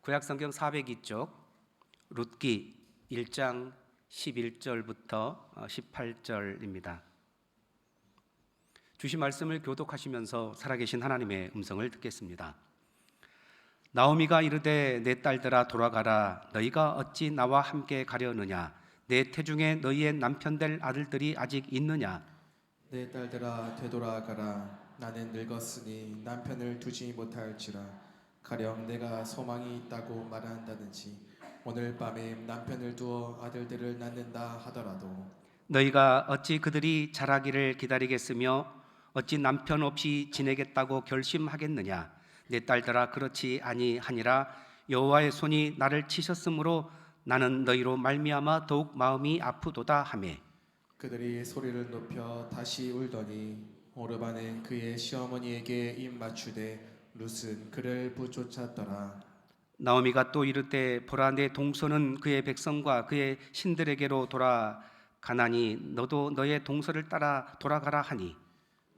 구약성경 402쪽 룻기 1장 11절부터 18절입니다. 주신 말씀을 교독하시면서 살아계신 하나님의 음성을 듣겠습니다. 나오미가 이르되 내 딸들아 돌아가라. 너희가 어찌 나와 함께 가려느냐? 내 태중에 너희의 남편 될 아들들이 아직 있느냐? 내 딸들아 되돌아가라. 나는 늙었으니 남편을 두지 못할지라. 가령 내가 소망이 있다고 말한다든지 오늘 밤에 남편을 두어 아들들을 낳는다 하더라도 너희가 어찌 그들이 자라기를 기다리겠으며 어찌 남편 없이 지내겠다고 결심하겠느냐? 내 딸들아 그렇지 아니하니라. 여호와의 손이 나를 치셨으므로 나는 너희로 말미암아 더욱 마음이 아프도다 하매 그들이 소리를 높여 다시 울더니 오르반은 그의 시어머니에게 입 맞추되 룻은 그를 부쫓았더라. 나오미가 또 이르되 보라 내 동서는 그의 백성과 그의 신들에게로 돌아가나니 너도 너의 동서를 따라 돌아가라 하니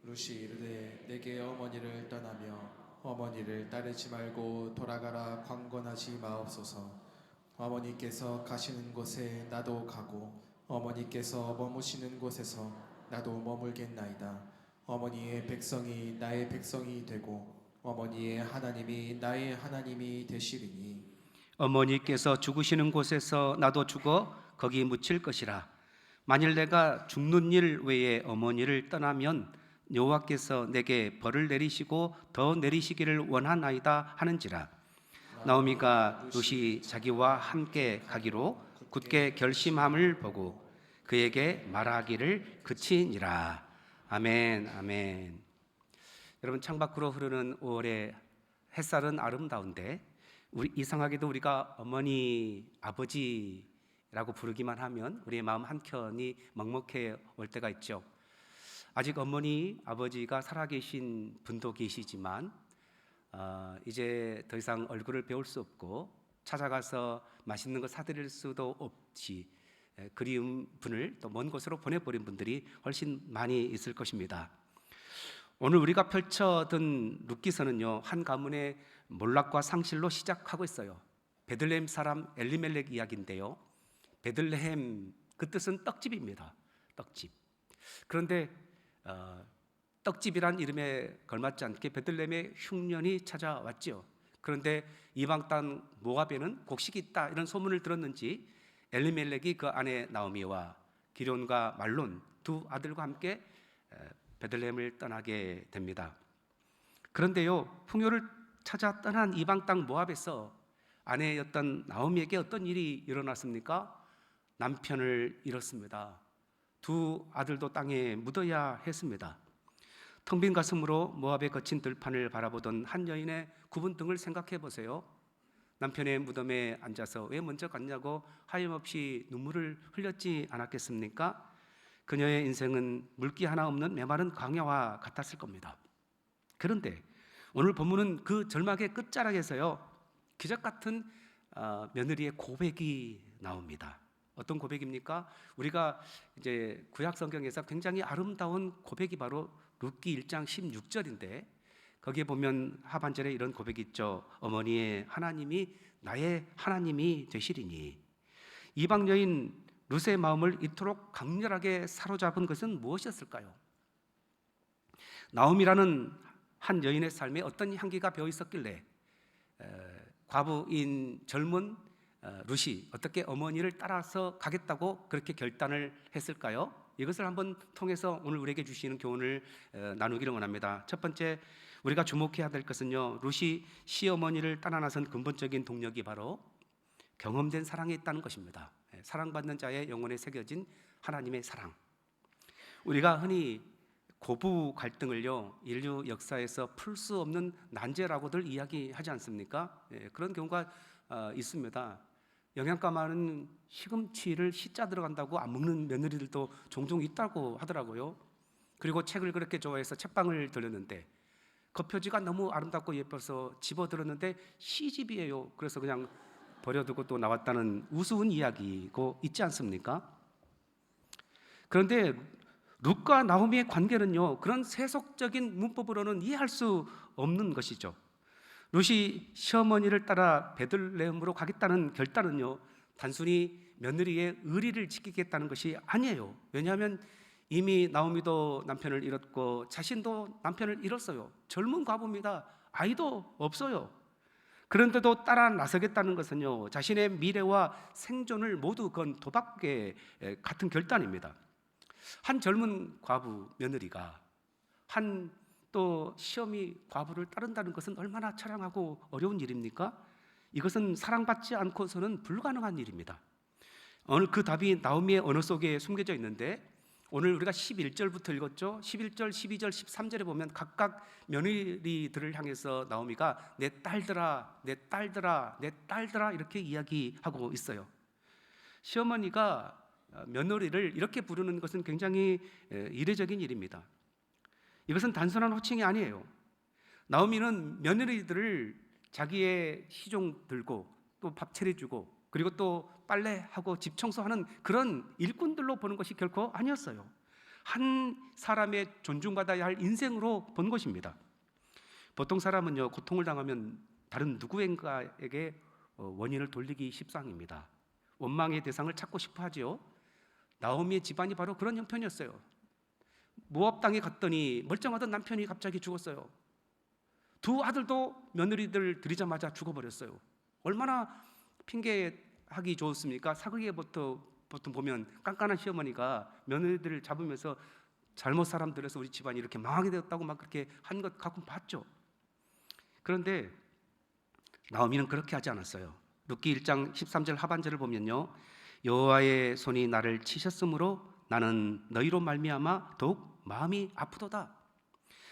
룻이 이르되 내게 어머니를 떠나며 어머니를 따르지 말고 돌아가라 강권하지 마옵소서. 어머니께서 가시는 곳에 나도 가고 어머니께서 머무시는 곳에서 나도 머물겠나이다. 어머니의 백성이 나의 백성이 되고 어머니의 하나님이 나의 하나님이 되시리니 어머니께서 죽으시는 곳에서 나도 죽어 거기 묻힐 것이라. 만일 내가 죽는 일 외에 어머니를 떠나면 여호와께서 내게 벌을 내리시고 더 내리시기를 원하나이다 하는지라. 나오미가 룻이 자기와 함께 가기로 굳게 결심함을 보고 그에게 말하기를 그치니라. 아멘, 아멘. 여러분, 창밖으로 흐르는 5월의 햇살은 아름다운데 이상하게도 우리가 어머니, 아버지라고 부르기만 하면 우리의 마음 한켠이 먹먹해 올 때가 있죠. 아직 어머니, 아버지가 살아계신 분도 계시지만 이제 더 이상 얼굴을 배울 수 없고 찾아가서 맛있는 거 사드릴 수도 없이 그리운 분을 또 먼 곳으로 보내버린 분들이 훨씬 많이 있을 것입니다. 오늘 우리가 펼쳐든 룻기서는요, 한 가문의 몰락과 상실로 시작하고 있어요. 베들레헴 사람 엘리멜렉 이야기인데요, 베들레헴 그 뜻은 떡집입니다. 떡집. 그런데 떡집이란 이름에 걸맞지 않게 베들레헴에 흉년이 찾아왔죠. 그런데 이방 땅 모압에는 곡식이 있다 이런 소문을 들었는지 엘리멜렉이 그 아내 나오미와 기럨과 말론 두 아들과 함께 베들레헴을 떠나게 됩니다. 그런데요, 풍요를 찾아 떠난 이방 땅 모압에서 아내였던 나오미에게 어떤 일이 일어났습니까? 남편을 잃었습니다. 두 아들도 땅에 묻어야 했습니다. 텅 빈 가슴으로 모압의 거친 들판을 바라보던 한 여인의 굽은 등을 생각해 보세요. 남편의 무덤에 앉아서 왜 먼저 갔냐고 하염없이 눈물을 흘렸지 않았겠습니까? 그녀의 인생은 물기 하나 없는 메마른 광야와 같았을 겁니다. 그런데 오늘 본문은 그 절망의 끝자락에서요, 기적 같은 며느리의 고백이 나옵니다. 어떤 고백입니까? 우리가 이제 구약 성경에서 굉장히 아름다운 고백이 바로 룻기 1장 16절인데 거기에 보면 하반절에 이런 고백이 있죠. 어머니의 하나님이 나의 하나님이 되시리니. 이방 여인 룻의 마음을 이토록 강렬하게 사로잡은 것은 무엇이었을까요? 나오미라는 한 여인의 삶에 어떤 향기가 배어 있었길래 과부인 젊은 룻이 어떻게 어머니를 따라서 가겠다고 그렇게 결단을 했을까요? 이것을 한번 통해서 오늘 우리에게 주시는 교훈을 나누기를 원합니다. 첫 번째, 우리가 주목해야 될 것은요, 룻이 시어머니를 따라 나선 근본적인 동력이 바로 경험된 사랑에 있다는 것입니다. 사랑받는 자의 영혼에 새겨진 하나님의 사랑. 우리가 흔히 고부 갈등을요, 인류 역사에서 풀 수 없는 난제라고들 이야기하지 않습니까? 그런 경우가 있습니다. 영양가 많은 시금치를 시자 들어간다고 안 먹는 며느리들도 종종 있다고 하더라고요. 그리고 책을 그렇게 좋아해서 책방을 들렸는데 겉표지가 너무 아름답고 예뻐서 집어들었는데 시집이에요. 그래서 그냥 버려두고 또 나왔다는 우스운 이야기고 있지 않습니까? 그런데 룻과 나오미의 관계는요, 그런 세속적인 문법으로는 이해할 수 없는 것이죠. 룻이 시어머니를 따라 베들레헴으로 가겠다는 결단은요, 단순히 며느리의 의리를 지키겠다는 것이 아니에요. 왜냐하면 이미 나오미도 남편을 잃었고 자신도 남편을 잃었어요. 젊은 과부입니다. 아이도 없어요. 그런데도 따라 나서겠다는 것은요, 자신의 미래와 생존을 모두 건 도박에 같은 결단입니다. 한 젊은 과부 며느리가 한 또 시어미 과부를 따른다는 것은 얼마나 처량하고 어려운 일입니까? 이것은 사랑받지 않고서는 불가능한 일입니다. 오늘 그 답이 나오미의 언어 속에 숨겨져 있는데, 오늘 우리가 11절부터 읽었죠. 11절, 12절, 13절에 보면 각각 며느리들을 향해서 나오미가 내 딸들아, 내 딸들아, 내 딸들아 이렇게 이야기하고 있어요. 시어머니가 며느리를 이렇게 부르는 것은 굉장히 이례적인 일입니다. 이것은 단순한 호칭이 아니에요. 나오미는 며느리들을 자기의 시종 들고 또 밥 차려주고 그리고 또 빨래하고 집 청소하는 그런 일꾼들로 보는 것이 결코 아니었어요. 한 사람의 존중받아야 할 인생으로 본 것입니다. 보통 사람은요, 고통을 당하면 다른 누구인가에게 원인을 돌리기 십상입니다. 원망의 대상을 찾고 싶어 하지요. 나오미의 집안이 바로 그런 형편이었어요. 모압 땅에 갔더니 멀쩡하던 남편이 갑자기 죽었어요. 두 아들도 며느리들 들이자마자 죽어버렸어요. 얼마나 핑계하기 좋습니까? 사극에부터 보통 보면 깐깐한 시어머니가 며느리들을 잡으면서 잘못 사람 들여서 우리 집안이 이렇게 망하게 되었다고 막 그렇게 한 것 가끔 봤죠. 그런데 나오미는 그렇게 하지 않았어요. 룻기 1장 13절 하반절을 보면요, 여호와의 손이 나를 치셨으므로 나는 너희로 말미암아 더욱 마음이 아프도다.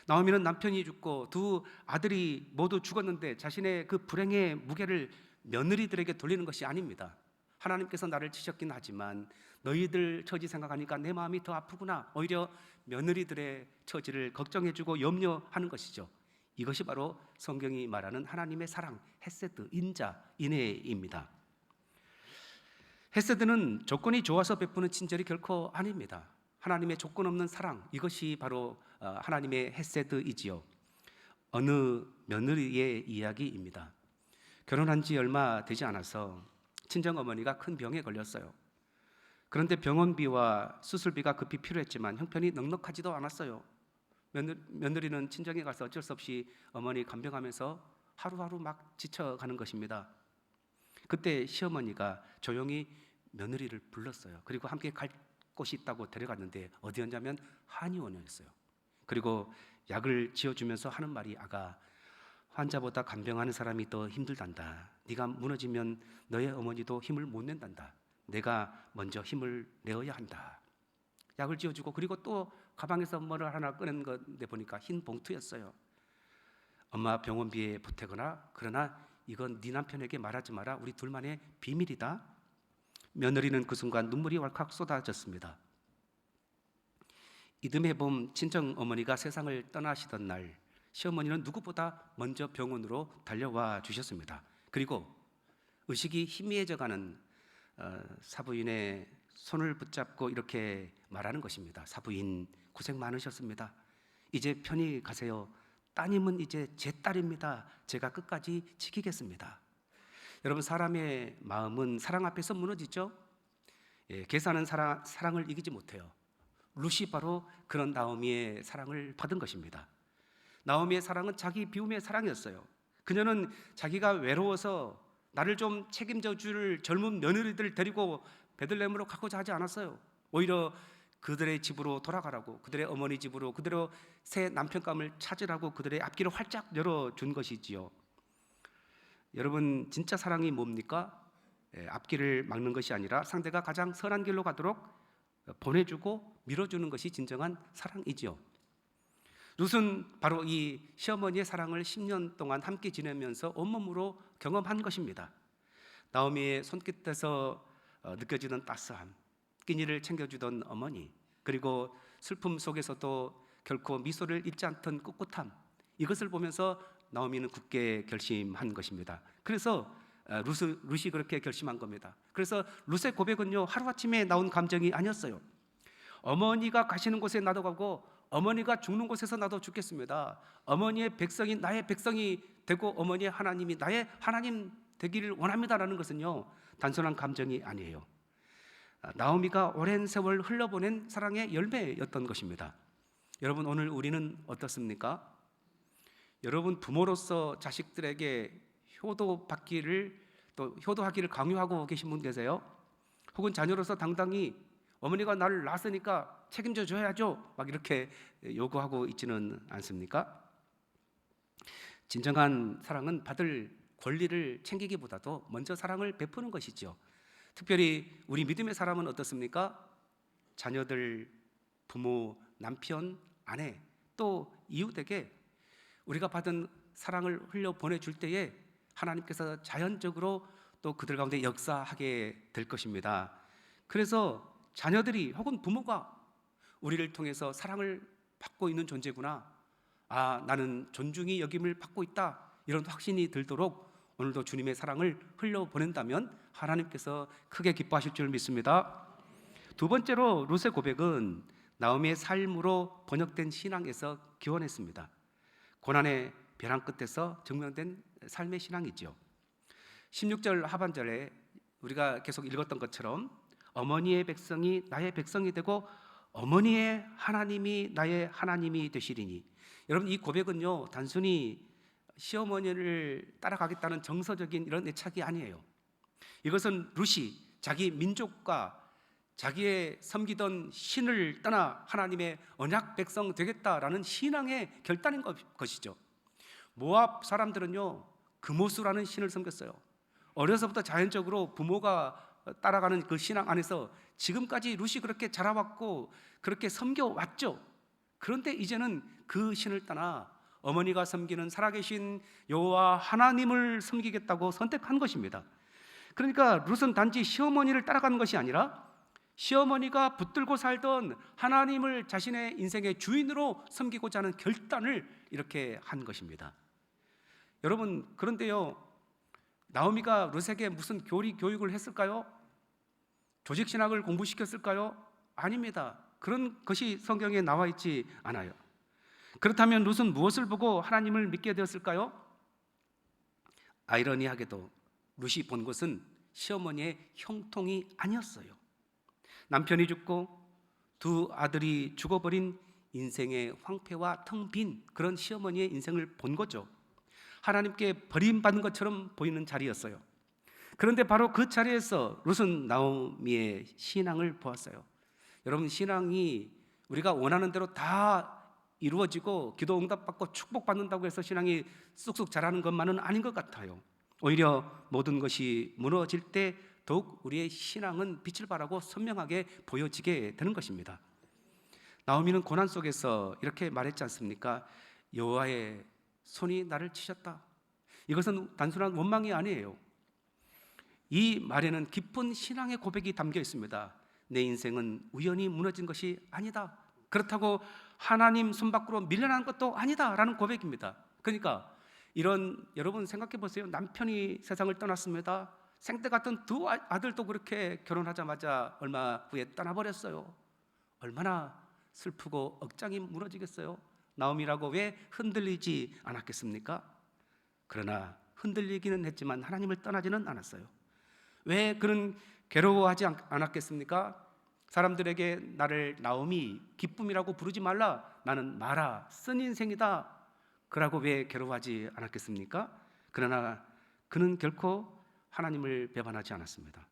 나오미는 남편이 죽고 두 아들이 모두 죽었는데 자신의 그 불행의 무게를 며느리들에게 돌리는 것이 아닙니다. 하나님께서 나를 치셨긴 하지만 너희들 처지 생각하니까 내 마음이 더 아프구나. 오히려 며느리들의 처지를 걱정해주고 염려하는 것이죠. 이것이 바로 성경이 말하는 하나님의 사랑, 헤세드, 인자, 인애입니다. 헤세드는 조건이 좋아서 베푸는 친절이 결코 아닙니다. 하나님의 조건 없는 사랑, 이것이 바로 하나님의 헤세드이지요. 어느 며느리의 이야기입니다. 결혼한 지 얼마 되지 않아서 친정어머니가 큰 병에 걸렸어요. 그런데 병원비와 수술비가 급히 필요했지만 형편이 넉넉하지도 않았어요. 며느리는 친정에 가서 어쩔 수 없이 어머니 간병하면서 하루하루 막 지쳐가는 것입니다. 그때 시어머니가 조용히 며느리를 불렀어요. 그리고 함께 갈 곳이 있다고 데려갔는데 어디였냐면 한의원이었어요. 그리고 약을 지어주면서 하는 말이, 아가, 환자보다 간병하는 사람이 더 힘들단다. 네가 무너지면 너의 어머니도 힘을 못 낸단다. 내가 먼저 힘을 내어야 한다. 약을 지어주고 그리고 또 가방에서 뭐를 하나 꺼낸 건데 보니까 흰 봉투였어요. 엄마 병원비에 보태거나, 그러나 이건 네 남편에게 말하지 마라. 우리 둘만의 비밀이다. 며느리는 그 순간 눈물이 왈칵 쏟아졌습니다. 이듬해 봄 친정어머니가 세상을 떠나시던 날, 시어머니는 누구보다 먼저 병원으로 달려와 주셨습니다. 그리고 의식이 희미해져가는 사부인의 손을 붙잡고 이렇게 말하는 것입니다. 사부인, 고생 많으셨습니다. 이제 편히 가세요. 따님은 이제 제 딸입니다. 제가 끝까지 지키겠습니다. 여러분, 사람의 마음은 사랑 앞에서 무너지죠. 계산은 사랑을 이기지 못해요. 룻이 바로 그런 나오미의 사랑을 받은 것입니다. 나오미의 사랑은 자기 비움의 사랑이었어요. 그녀는 자기가 외로워서 나를 좀 책임져 줄 젊은 며느리들을 데리고 베들레헴으로 가고자 하지 않았어요. 오히려 그들의 집으로 돌아가라고, 그들의 어머니 집으로, 그대로 새 남편감을 찾으라고 그들의 앞길을 활짝 열어준 것이지요. 여러분, 진짜 사랑이 뭡니까? 앞길을 막는 것이 아니라 상대가 가장 선한 길로 가도록 보내주고 밀어주는 것이 진정한 사랑이지요. 룻은 바로 이 시어머니의 사랑을 10년 동안 함께 지내면서 온몸으로 경험한 것입니다. 나오미의 손끝에서 느껴지는 따스함, 끼니를 챙겨주던 어머니, 그리고 슬픔 속에서도 결코 미소를 잃지 않던 꿋꿋함, 이것을 보면서 나오미는 굳게 결심한 것입니다. 그래서 룻이 그렇게 결심한 겁니다. 그래서 룻의 고백은요, 하루아침에 나온 감정이 아니었어요. 어머니가 가시는 곳에 나도 가고 어머니가 죽는 곳에서 나도 죽겠습니다. 어머니의 백성이 나의 백성이 되고 어머니의 하나님이 나의 하나님 되기를 원합니다라는 것은요, 단순한 감정이 아니에요. 나오미가 오랜 세월 흘려보낸 사랑의 열매였던 것입니다. 여러분, 오늘 우리는 어떻습니까? 여러분, 부모로서 자식들에게 효도하기를 강요하고 계신 분 계세요? 혹은 자녀로서 당당히 어머니가 나를 낳았으니까 책임져 줘야죠, 막 이렇게 요구하고 있지는 않습니까? 진정한 사랑은 받을 권리를 챙기기보다도 먼저 사랑을 베푸는 것이죠. 특별히 우리 믿음의 사람은 어떻습니까? 자녀들, 부모, 남편, 아내, 또 이웃에게 우리가 받은 사랑을 흘려 보내줄 때에 하나님께서 자연적으로 또 그들 가운데 역사하게 될 것입니다. 그래서 자녀들이 혹은 부모가 우리를 통해서 사랑을 받고 있는 존재구나, 나는 존중이 여김을 받고 있다, 이런 확신이 들도록 오늘도 주님의 사랑을 흘려보낸다면 하나님께서 크게 기뻐하실 줄 믿습니다. 두 번째로 룻의 고백은 나오미의 삶으로 번역된 신앙에서 기원했습니다. 고난의 벼랑 끝에서 증명된 삶의 신앙이죠. 16절 하반절에 우리가 계속 읽었던 것처럼 어머니의 백성이 나의 백성이 되고 어머니의 하나님이 나의 하나님이 되시리니, 여러분, 이 고백은요, 단순히 시어머니를 따라가겠다는 정서적인 이런 애착이 아니에요. 이것은 룻이 자기 민족과 자기의 섬기던 신을 떠나 하나님의 언약 백성 되겠다라는 신앙의 결단인 것이죠. 모압 사람들은요, 그모스라는 신을 섬겼어요. 어려서부터 자연적으로 부모가 따라가는 그 신앙 안에서 지금까지 룻이 그렇게 자라왔고 그렇게 섬겨왔죠. 그런데 이제는 그 신을 떠나 어머니가 섬기는 살아계신 여호와 하나님을 섬기겠다고 선택한 것입니다. 그러니까 룻은 단지 시어머니를 따라가는 것이 아니라 시어머니가 붙들고 살던 하나님을 자신의 인생의 주인으로 섬기고자 하는 결단을 이렇게 한 것입니다. 여러분, 그런데요, 나오미가 룻에게 무슨 교육을 했을까요? 조직신학을 공부시켰을까요? 아닙니다. 그런 것이 성경에 나와 있지 않아요. 그렇다면 룻은 무엇을 보고 하나님을 믿게 되었을까요? 아이러니하게도 룻이 본 것은 시어머니의 형통이 아니었어요. 남편이 죽고 두 아들이 죽어버린 인생의 황폐와 텅 빈 그런 시어머니의 인생을 본 거죠. 하나님께 버림받은 것처럼 보이는 자리였어요. 그런데 바로 그 자리에서 룻은 나오미의 신앙을 보았어요. 여러분, 신앙이 우리가 원하는 대로 다 이루어지고 기도 응답받고 축복받는다고 해서 신앙이 쑥쑥 자라는 것만은 아닌 것 같아요. 오히려 모든 것이 무너질 때 더욱 우리의 신앙은 빛을 발하고 선명하게 보여지게 되는 것입니다. 나오미는 고난 속에서 이렇게 말했지 않습니까? 여호와의 손이 나를 치셨다. 이것은 단순한 원망이 아니에요. 이 말에는 깊은 신앙의 고백이 담겨 있습니다. 내 인생은 우연히 무너진 것이 아니다. 그렇다고 하나님 손 밖으로 밀려난 것도 아니다 라는 고백입니다. 그러니까 여러분 생각해 보세요. 남편이 세상을 떠났습니다. 생때 같은 두 아들도 그렇게 결혼하자마자 얼마 후에 떠나버렸어요. 얼마나 슬프고 억장이 무너지겠어요. 나오미라고 왜 흔들리지 않았겠습니까? 그러나 흔들리기는 했지만 하나님을 떠나지는 않았어요. 왜 그는 괴로워하지 않았겠습니까? 사람들에게 나를 나오미, 기쁨이라고 부르지 말라, 나는 마라, 쓴 인생이다, 그러고 왜 괴로워하지 않았겠습니까? 그러나 그는 결코 하나님을 배반하지 않았습니다.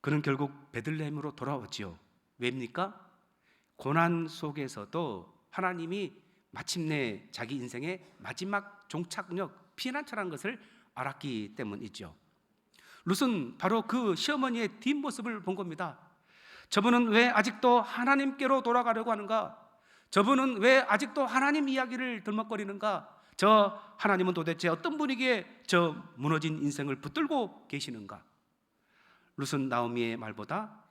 그는 결국 베들레헴으로 돌아왔지요. 왜입니까? 고난 속에서도 하나님이 마침내 자기 인생의 마지막 종착역, 피난처라는 것을 알았기 때문이죠. 룻은 바로 그 시어머니의 뒷모습을 본 겁니다. 저분은 왜 아직도 하나님께로 돌아가려고 하는가? 저분은 왜 아직도 하나님 이야기를 들먹거리는가? 저 하나님은 도대체 어떤 분이기에 저 무너진 인생을 붙들고 계시는가? 룻은 나오미의 말보다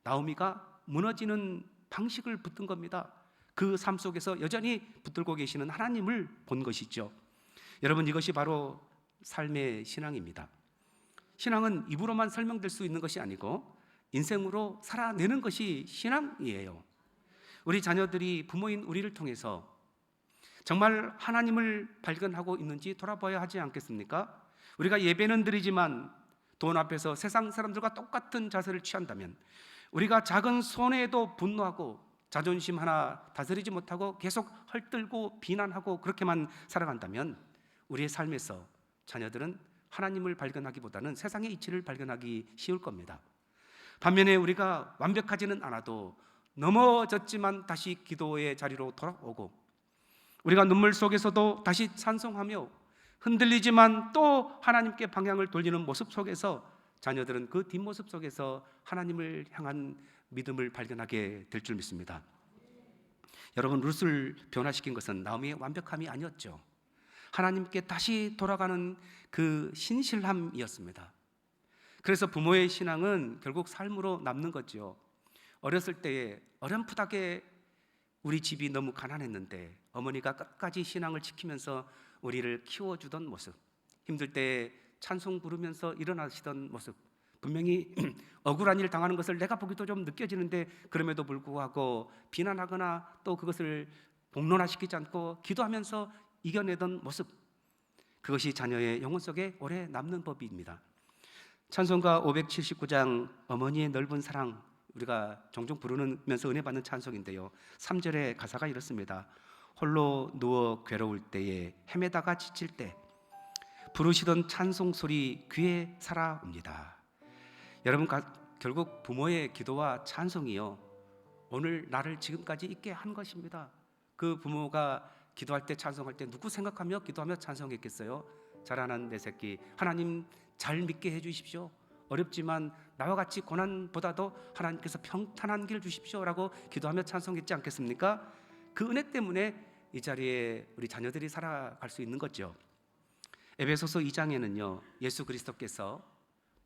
나오미가 무너지는 방식을 붙든 겁니다. 그 삶 속에서 여전히 붙들고 계시는 하나님을 본 것이죠. 여러분, 이것이 바로 삶의 신앙입니다. 신앙은 입으로만 설명될 수 있는 것이 아니고 인생으로 살아내는 것이 신앙이에요. 우리 자녀들이 부모인 우리를 통해서 정말 하나님을 발견하고 있는지 돌아봐야 하지 않겠습니까? 우리가 예배는 드리지만 돈 앞에서 세상 사람들과 똑같은 자세를 취한다면, 우리가 작은 손해에도 분노하고 자존심 하나 다스리지 못하고 계속 헐뜯고 비난하고 그렇게만 살아간다면 우리의 삶에서 자녀들은 하나님을 발견하기보다는 세상의 이치를 발견하기 쉬울 겁니다. 반면에 우리가 완벽하지는 않아도 넘어졌지만 다시 기도의 자리로 돌아오고, 우리가 눈물 속에서도 다시 찬송하며 흔들리지만 또 하나님께 방향을 돌리는 모습 속에서 자녀들은 그 뒷모습 속에서 하나님을 향한 믿음을 발견하게 될 줄 믿습니다. 여러분, 룻을 변화시킨 것은 나오미의 완벽함이 아니었죠. 하나님께 다시 돌아가는 그 신실함이었습니다. 그래서 부모의 신앙은 결국 삶으로 남는 거죠. 어렸을 때에 어렴풋하게 우리 집이 너무 가난했는데 어머니가 끝까지 신앙을 지키면서 우리를 키워주던 모습, 힘들 때 찬송 부르면서 일어나시던 모습, 분명히 억울한 일 당하는 것을 내가 보기도 좀 느껴지는데 그럼에도 불구하고 비난하거나 또 그것을 공론화시키지 않고 기도하면서 이겨내던 모습, 그것이 자녀의 영혼 속에 오래 남는 법입니다. 찬송가 579장 어머니의 넓은 사랑, 우리가 종종 부르면서 은혜 받는 찬송인데요, 3절의 가사가 이렇습니다. 홀로 누워 괴로울 때에 헤매다가 지칠 때 부르시던 찬송 소리 귀에 살아옵니다. 여러분, 결국 부모의 기도와 찬송이요, 오늘 나를 지금까지 있게 한 것입니다. 그 부모가 기도할 때 찬송할 때 누구 생각하며 기도하며 찬송했겠어요? 자라난 내 새끼 하나님 잘 믿게 해주십시오. 어렵지만 나와 같이 고난보다도 하나님께서 평탄한 길 주십시오라고 기도하며 찬송했지 않겠습니까? 그 은혜 때문에 이 자리에 우리 자녀들이 살아갈 수 있는 거죠. 에베소서 2장에는요 예수 그리스도께서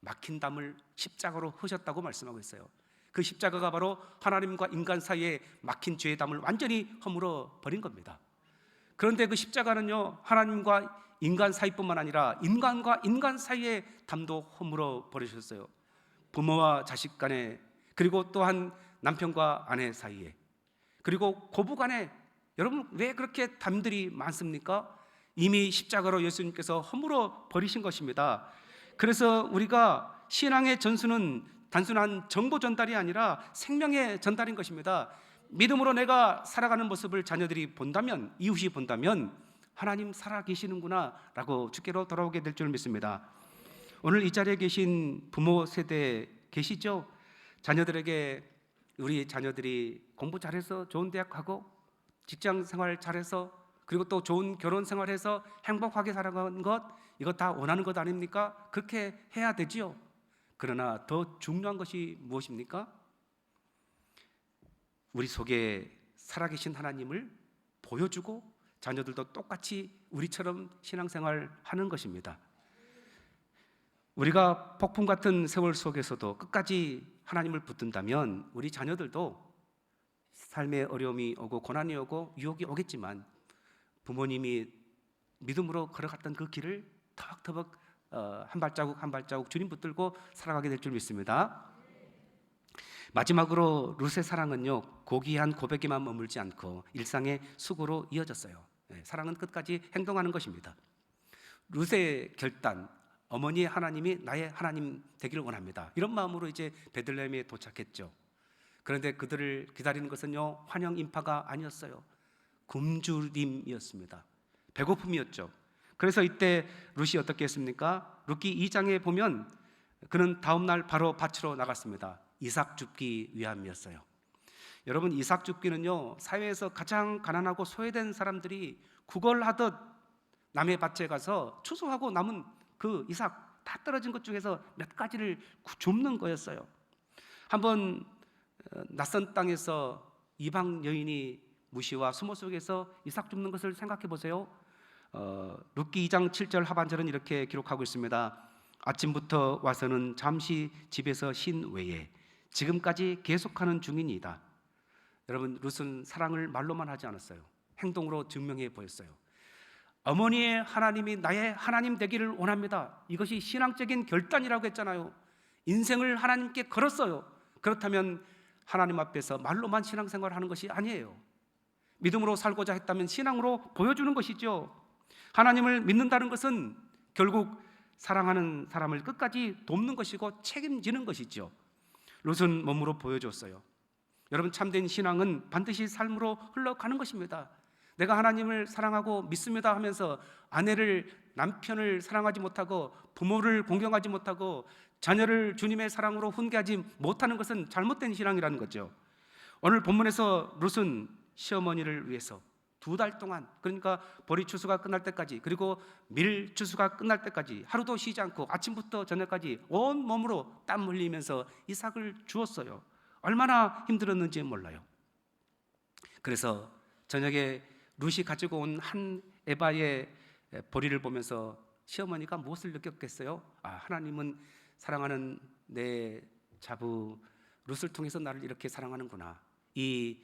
막힌 담을 십자가로 흐셨다고 말씀하고 있어요. 그 십자가가 바로 하나님과 인간 사이에 막힌 죄의 담을 완전히 허물어 버린 겁니다. 그런데 그 십자가는요 하나님과 인간 사이뿐만 아니라 인간과 인간 사이의 담도 허물어 버리셨어요. 부모와 자식 간에, 그리고 또한 남편과 아내 사이에, 그리고 고부 간에. 여러분, 왜 그렇게 담들이 많습니까? 이미 십자가로 예수님께서 허물어 버리신 것입니다. 그래서 우리가 신앙의 전수는 단순한 정보 전달이 아니라 생명의 전달인 것입니다. 믿음으로 내가 살아가는 모습을 자녀들이 본다면, 이웃이 본다면 하나님 살아계시는구나 라고 주께로 돌아오게 될 줄 믿습니다. 오늘 이 자리에 계신 부모 세대 계시죠? 자녀들에게, 우리 자녀들이 공부 잘해서 좋은 대학 가고 직장 생활 잘해서 그리고 또 좋은 결혼 생활해서 행복하게 살아가는 것, 이거 다 원하는 것 아닙니까? 그렇게 해야 되지요. 그러나 더 중요한 것이 무엇입니까? 우리 속에 살아계신 하나님을 보여주고 자녀들도 똑같이 우리처럼 신앙생활 하는 것입니다. 우리가 폭풍 같은 세월 속에서도 끝까지 하나님을 붙든다면 우리 자녀들도 삶의 어려움이 오고 고난이 오고 유혹이 오겠지만 부모님이 믿음으로 걸어갔던 그 길을 터벅터벅 한 발자국 한 발자국 주님 붙들고 살아가게 될 줄 믿습니다. 마지막으로 룻의 사랑은요 고귀한 고백에만 머물지 않고 일상의 수고로 이어졌어요. 사랑은 끝까지 행동하는 것입니다. 룻의 결단, 어머니의 하나님이 나의 하나님 되기를 원합니다, 이런 마음으로 이제 베들레헴에 도착했죠. 그런데 그들을 기다리는 것은요 환영 인파가 아니었어요. 굶주림이었습니다. 배고픔이었죠. 그래서 이때 룻이 어떻게 했습니까? 룻기 2장에 보면 그는 다음날 바로 밭으로 나갔습니다. 이삭 줍기 위함이었어요. 여러분, 이삭 줍기는요 사회에서 가장 가난하고 소외된 사람들이 구걸하듯 남의 밭에 가서 추수하고 남은 그 이삭 다 떨어진 것 중에서 몇 가지를 줍는 거였어요. 한번 낯선 땅에서 이방 여인이 무시와 수모 속에서 이삭 줍는 것을 생각해 보세요. 룻기 2장 7절 하반절은 이렇게 기록하고 있습니다. 아침부터 와서는 잠시 집에서 쉰 외에 지금까지 계속하는 중이니이다. 여러분, 룻은 사랑을 말로만 하지 않았어요. 행동으로 증명해 보였어요. 어머니의 하나님이 나의 하나님 되기를 원합니다. 이것이 신앙적인 결단이라고 했잖아요. 인생을 하나님께 걸었어요. 그렇다면 하나님 앞에서 말로만 신앙생활을 하는 것이 아니에요. 믿음으로 살고자 했다면 신앙으로 보여주는 것이죠. 하나님을 믿는다는 것은 결국 사랑하는 사람을 끝까지 돕는 것이고 책임지는 것이죠. 롯은 몸으로 보여줬어요. 여러분, 참된 신앙은 반드시 삶으로 흘러가는 것입니다. 내가 하나님을 사랑하고 믿습니다 하면서 아내를, 남편을 사랑하지 못하고 부모를 공경하지 못하고 자녀를 주님의 사랑으로 훈계하지 못하는 것은 잘못된 신앙이라는 거죠. 오늘 본문에서 롯은 시어머니를 위해서 2달 동안, 그러니까 보리 추수가 끝날 때까지, 그리고 밀 추수가 끝날 때까지 하루도 쉬지 않고 아침부터 저녁까지 온 몸으로 땀 흘리면서 이삭을 주었어요. 얼마나 힘들었는지 몰라요. 그래서 저녁에 룻이 가지고 온 한 에바의 보리를 보면서 시어머니가 무엇을 느꼈겠어요? 하나님은 사랑하는 내 자부 룻을 통해서 나를 이렇게 사랑하는구나. 이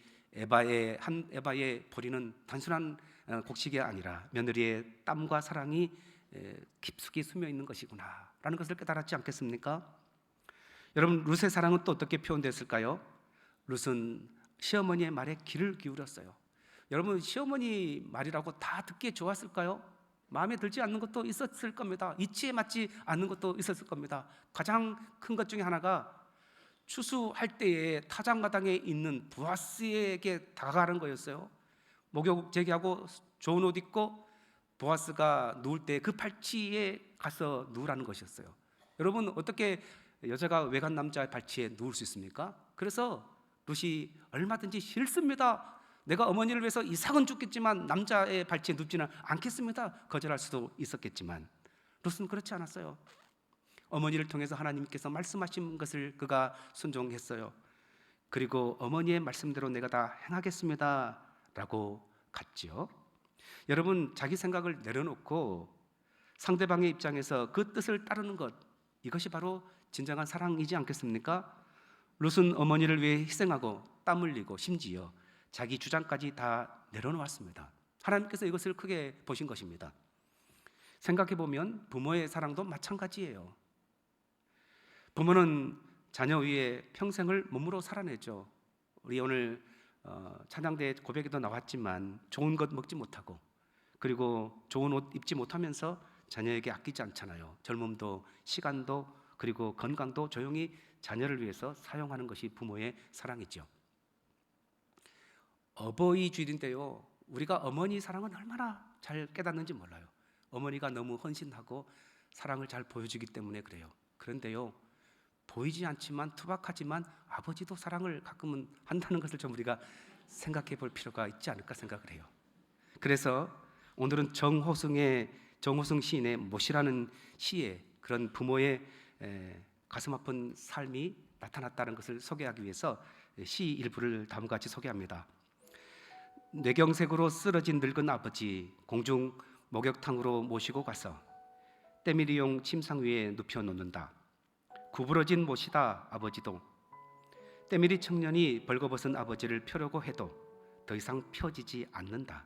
한 에바의 보리는 단순한 곡식이 아니라 며느리의 땀과 사랑이 깊숙이 스며 있는 것이구나 라는 것을 깨달았지 않겠습니까? 여러분, 룻의 사랑은 또 어떻게 표현됐을까요? 룻은 시어머니의 말에 귀를 기울였어요. 여러분, 시어머니 말이라고 다 듣기에 좋았을까요? 마음에 들지 않는 것도 있었을 겁니다. 이치에 맞지 않는 것도 있었을 겁니다. 가장 큰 것 중에 하나가 추수할 때에 타작마당에 있는 보아스에게 다가가는 거였어요. 목욕 제기하고 좋은 옷 입고 보아스가 누울 때 그 발치에 가서 누우라는 것이었어요. 여러분, 어떻게 여자가 외간 남자의 발치에 누울 수 있습니까? 그래서 룻이 얼마든지 싫습니다, 내가 어머니를 위해서 이삭은 죽겠지만 남자의 발치에 눕지는 않겠습니다, 거절할 수도 있었겠지만 룻은 그렇지 않았어요. 어머니를 통해서 하나님께서 말씀하신 것을 그가 순종했어요. 그리고 어머니의 말씀대로 내가 다 행하겠습니다 라고 갔지요. 여러분, 자기 생각을 내려놓고 상대방의 입장에서 그 뜻을 따르는 것, 이것이 바로 진정한 사랑이지 않겠습니까? 룻은 어머니를 위해 희생하고 땀 흘리고 심지어 자기 주장까지 다 내려놓았습니다. 하나님께서 이것을 크게 보신 것입니다. 생각해보면 부모의 사랑도 마찬가지예요. 부모는 자녀 위에 평생을 몸으로 살아내죠. 우리 오늘 찬양대 고백에도 나왔지만 좋은 것 먹지 못하고 그리고 좋은 옷 입지 못하면서 자녀에게 아끼지 않잖아요. 젊음도 시간도 그리고 건강도 조용히 자녀를 위해서 사용하는 것이 부모의 사랑이죠. 어버이 주일인데요, 우리가 어머니 사랑은 얼마나 잘 깨닫는지 몰라요. 어머니가 너무 헌신하고 사랑을 잘 보여주기 때문에 그래요. 그런데요, 보이지 않지만 투박하지만 아버지도 사랑을 가끔은 한다는 것을 좀 우리가 생각해 볼 필요가 있지 않을까 생각을 해요. 그래서 오늘은 정호승 시인의 못이라는 시에 그런 부모의 가슴 아픈 삶이 나타났다는 것을 소개하기 위해서 시 일부를 다음과 같이 소개합니다. 뇌경색으로 쓰러진 늙은 아버지 공중 목욕탕으로 모시고 가서 때밀이용 침상 위에 눕혀 놓는다. 구부러진 못이다 아버지도. 때밀이 청년이 벌거벗은 아버지를 펴려고 해도 더 이상 펴지지 않는다.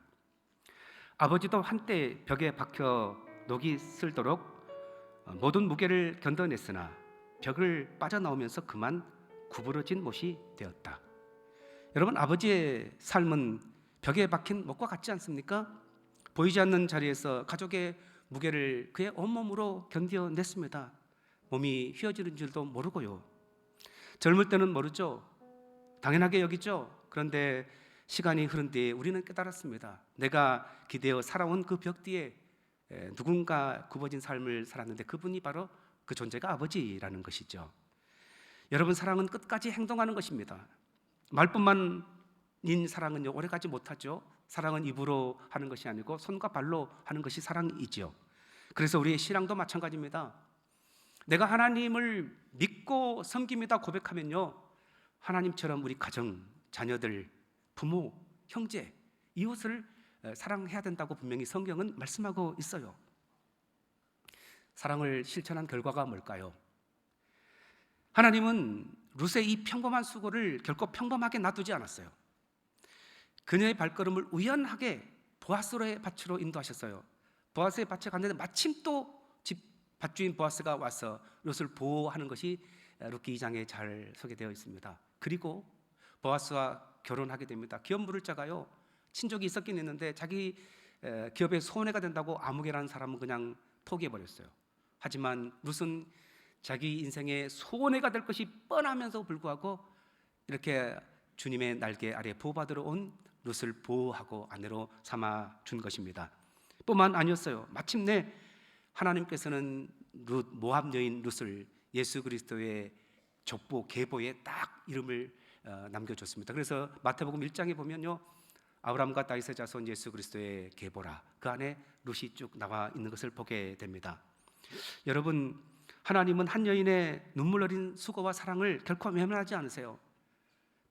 아버지도 한때 벽에 박혀 녹이 슬도록 모든 무게를 견뎌냈으나 벽을 빠져나오면서 그만 구부러진 못이 되었다. 여러분, 아버지의 삶은 벽에 박힌 못과 같지 않습니까? 보이지 않는 자리에서 가족의 무게를 그의 온몸으로 견뎌냈습니다. 몸이 휘어지는 줄도 모르고요. 젊을 때는 모르죠. 당연하게 여기죠. 그런데 시간이 흐른 뒤에 우리는 깨달았습니다. 내가 기대어 살아온 그 벽 뒤에 누군가 굽어진 삶을 살았는데 그분이 바로 그 존재가 아버지라는 것이죠. 여러분, 사랑은 끝까지 행동하는 것입니다. 말뿐만인 사랑은요, 오래가지 못하죠. 사랑은 입으로 하는 것이 아니고 손과 발로 하는 것이 사랑이죠. 그래서 우리의 신앙도 마찬가지입니다. 내가 하나님을 믿고 섬깁니다 고백하면요, 하나님처럼 우리 가정, 자녀들, 부모, 형제, 이웃을 사랑해야 된다고 분명히 성경은 말씀하고 있어요. 사랑을 실천한 결과가 뭘까요? 하나님은 룻의 이 평범한 수고를 결코 평범하게 놔두지 않았어요. 그녀의 발걸음을 우연하게 보아스의 밭으로 인도하셨어요. 보아스의 밭에 갔는데 마침 또 집 밭주인 보아스가 와서 룻을 보호하는 것이 룻기 2장에 잘 소개되어 있습니다. 그리고 보아스와 결혼하게 됩니다. 기업 물을 자가요, 친족이 있었긴 했는데 자기 기업에 손해가 된다고 아무개라는 사람은 그냥 포기해버렸어요. 하지만 룻은 자기 인생에 손해가 될 것이 뻔하면서 불구하고 이렇게 주님의 날개 아래 보호받으러 온 룻을 보호하고 아내로 삼아 준 것입니다. 뿐만 아니었어요. 마침내 하나님께서는 룻, 모압 여인 룻을 예수 그리스도의 족보, 계보에 딱 이름을 남겨줬습니다. 그래서 마태복음 1장에 보면요, 아브라함과 다윗의 자손 예수 그리스도의 계보라, 그 안에 룻이 쭉 나와 있는 것을 보게 됩니다. 여러분, 하나님은 한 여인의 눈물 어린 수고와 사랑을 결코 외면하지 않으세요.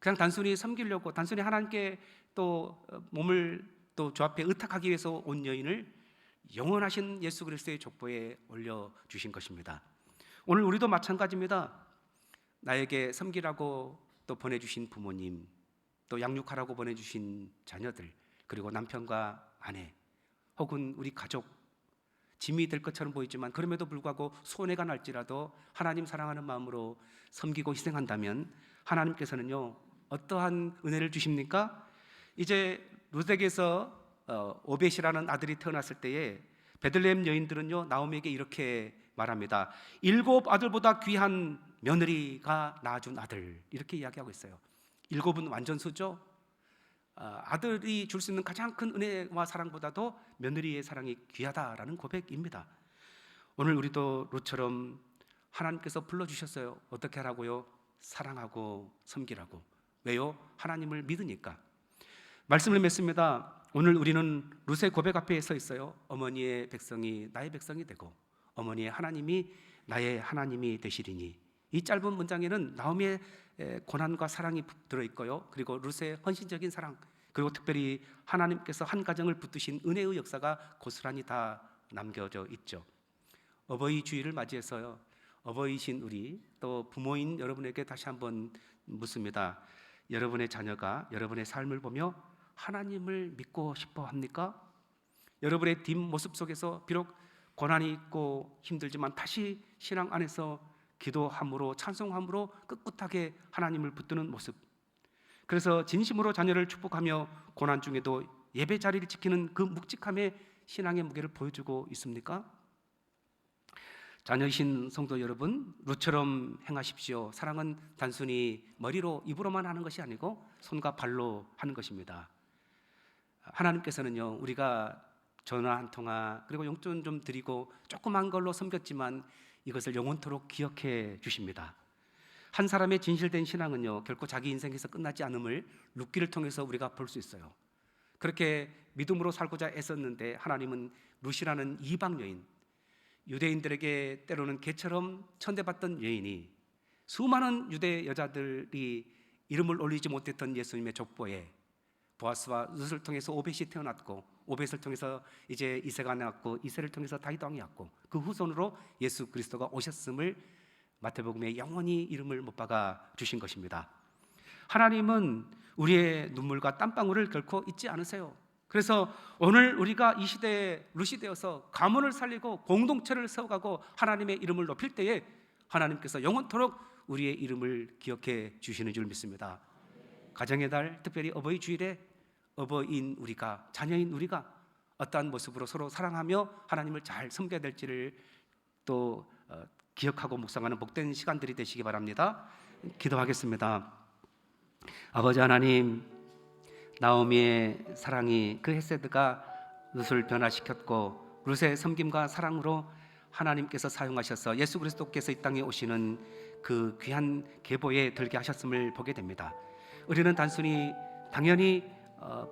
그냥 단순히 섬기려고, 단순히 하나님께 또 몸을 또 주 앞에 의탁하기 위해서 온 여인을 영원하신 예수 그리스도의 족보에 올려주신 것입니다. 오늘 우리도 마찬가지입니다. 나에게 섬기라고 또 보내주신 부모님, 또 양육하라고 보내주신 자녀들, 그리고 남편과 아내, 혹은 우리 가족, 짐이 될 것처럼 보이지만 그럼에도 불구하고 손해가 날지라도 하나님 사랑하는 마음으로 섬기고 희생한다면 하나님께서는요, 어떠한 은혜를 주십니까? 이제 룻에게서 오벳이라는 아들이 태어났을 때에 베들레헴 여인들은요, 나오미에게 이렇게 말합니다. 7 아들보다 귀한 며느리가 낳아준 아들, 이렇게 이야기하고 있어요. 7은 완전 수죠. 아들이 줄 수 있는 가장 큰 은혜와 사랑보다도 며느리의 사랑이 귀하다라는 고백입니다. 오늘 우리도 룻처럼 하나님께서 불러주셨어요. 어떻게 하라고요? 사랑하고 섬기라고. 왜요? 하나님을 믿으니까. 말씀을 맺습니다. 오늘 우리는 룻의 고백 앞에 서 있어요. 어머니의 백성이 나의 백성이 되고 어머니의 하나님이 나의 하나님이 되시리니. 이 짧은 문장에는 나오미의 고난과 사랑이 들어있고요, 그리고 룻의 헌신적인 사랑, 그리고 특별히 하나님께서 한 가정을 붙드신 은혜의 역사가 고스란히 다 남겨져 있죠. 어버이 주일을 맞이해서요, 어버이신 우리 또 부모인 여러분에게 다시 한번 묻습니다. 여러분의 자녀가 여러분의 삶을 보며 하나님을 믿고 싶어 합니까? 여러분의 뒷모습 속에서 비록 고난이 있고 힘들지만 다시 신앙 안에서 기도함으로, 찬송함으로 꿋꿋하게 하나님을 붙드는 모습, 그래서 진심으로 자녀를 축복하며 고난 중에도 예배 자리를 지키는 그 묵직함의 신앙의 무게를 보여주고 있습니까? 자녀이신 성도 여러분, 룻처럼 행하십시오. 사랑은 단순히 머리로, 입으로만 하는 것이 아니고 손과 발로 하는 것입니다. 하나님께서는요, 우리가 전화 한 통화, 그리고 용돈 좀 드리고 조그만 걸로 섬겼지만 이것을 영원토록 기억해 주십니다. 한 사람의 진실된 신앙은요, 결코 자기 인생에서 끝나지 않음을 룻기를 통해서 우리가 볼 수 있어요. 그렇게 믿음으로 살고자 애썼는데 하나님은 룻이라는 이방 여인, 유대인들에게 때로는 개처럼 천대받던 여인이 수많은 유대 여자들이 이름을 올리지 못했던 예수님의 족보에 보아스와 룻을 통해서 오벳이 태어났고, 오벳을 통해서 이제 이새가 나왔고, 이새를 통해서 다윗 왕이 왔고, 그 후손으로 예수 그리스도가 오셨음을 마태복음에 영원히 이름을 못 박아 주신 것입니다. 하나님은 우리의 눈물과 땀방울을 결코 잊지 않으세요. 그래서 오늘 우리가 이 시대에 룻이 되어서 가문을 살리고 공동체를 세워가고 하나님의 이름을 높일 때에 하나님께서 영원토록 우리의 이름을 기억해 주시는 줄 믿습니다. 가정의 달, 특별히 어버이 주일에 어버이인 우리가, 자녀인 우리가 어떠한 모습으로 서로 사랑하며 하나님을 잘 섬겨야 될지를 또 기억하고 묵상하는 복된 시간들이 되시기 바랍니다. 기도하겠습니다. 아버지 하나님, 나오미의 사랑이, 그 헤세드가 룻을 변화시켰고 룻의 섬김과 사랑으로 하나님께서 사용하셔서 예수 그리스도께서 이 땅에 오시는 그 귀한 계보에 들게 하셨음을 보게 됩니다. 우리는 당연히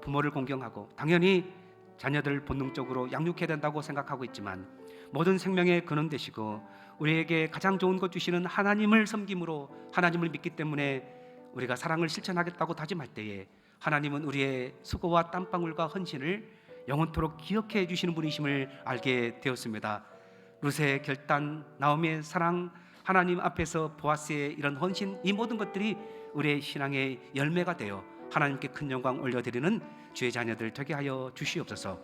부모를 공경하고 당연히 자녀들을 본능적으로 양육해야 된다고 생각하고 있지만, 모든 생명의 근원 되시고 우리에게 가장 좋은 것 주시는 하나님을 섬김으로 하나님을 믿기 때문에 우리가 사랑을 실천하겠다고 다짐할 때에 하나님은 우리의 수고와 땀방울과 헌신을 영원토록 기억해 주시는 분이심을 알게 되었습니다. 룻의 결단, 나오미의 사랑, 하나님 앞에서 보아스의 이런 헌신, 이 모든 것들이 우리의 신앙의 열매가 되어 하나님께 큰 영광 올려드리는 주의 자녀들 되게 하여 주시옵소서.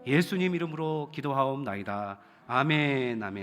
예수님 이름으로 기도하옵나이다. 아멘, 아멘.